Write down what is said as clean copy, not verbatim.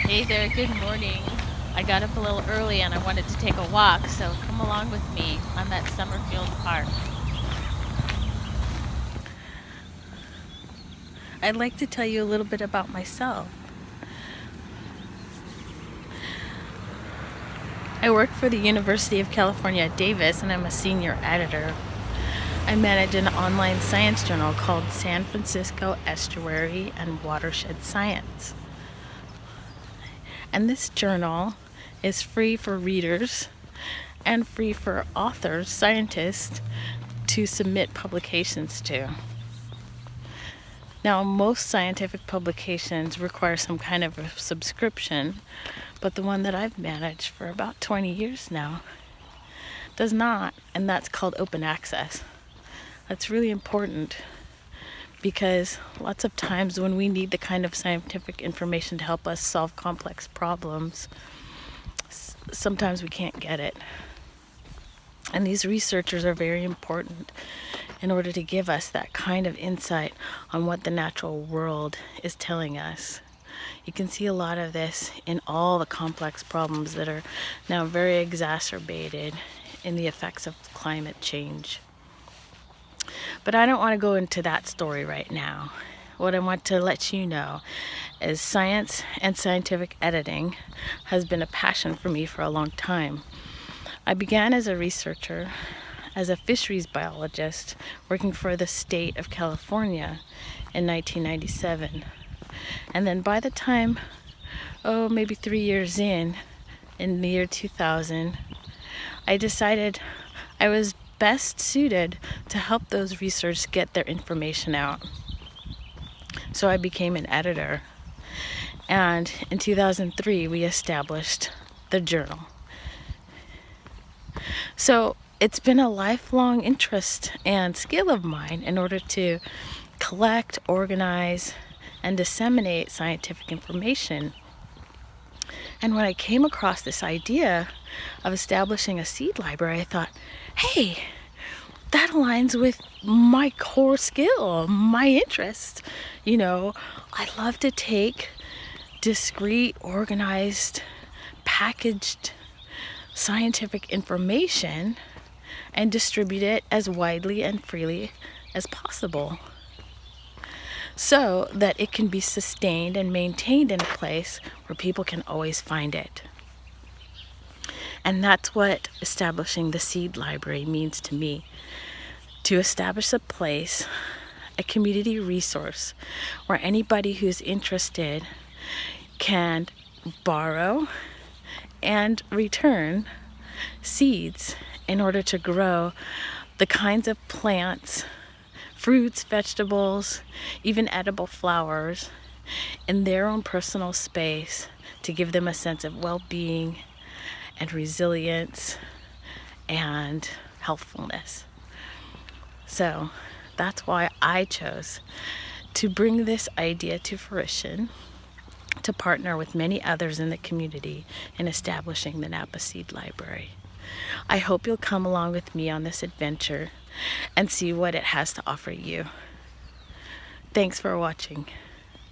Hey there, good morning. I got up a little early and I wanted to take a walk, so come along with me. I'm at Summerfield Park. I'd like to tell you a little bit about myself. I work for the University of California at Davis and I'm a senior editor. I manage an online science journal called San Francisco Estuary and Watershed Science. And this journal is free for readers and free for authors, scientists, to submit publications to. Now, most scientific publications require some kind of a subscription, but the one that I've managed for about 20 years now does not, and that's called open access. That's really important because lots of times when we need the kind of scientific information to help us solve complex problems, sometimes we can't get it. And these researchers are very important in order to give us that kind of insight on what the natural world is telling us. You can see a lot of this in all the complex problems that are now very exacerbated in the effects of climate change. But I don't want to go into that story right now. What I want to let you know is science and scientific editing has been a passion for me for a long time. I began as a researcher, as a fisheries biologist, working for the state of California in 1997. And then by the time, maybe 3 years in the year 2000, I decided I was best suited to help those researchers get their information out. So I became an editor. And in 2003, we established the journal. So it's been a lifelong interest and skill of mine in order to collect, organize, and disseminate scientific information. And when I came across this idea of establishing a seed library, I thought, hey, that aligns with my core skill, my interest. I love to take discrete, organized, packaged scientific information and distribute it as widely and freely as possible so that it can be sustained and maintained in a place where people can always find it. And that's what establishing the seed library means to me. To establish a place, a community resource, where anybody who's interested can borrow and return seeds in order to grow the kinds of plants, fruits, vegetables, even edible flowers in their own personal space to give them a sense of well-being and resilience and healthfulness. So that's why I chose to bring this idea to fruition, to partner with many others in the community in establishing the Napa Seed Library. I hope you'll come along with me on this adventure and see what it has to offer you. Thanks for watching.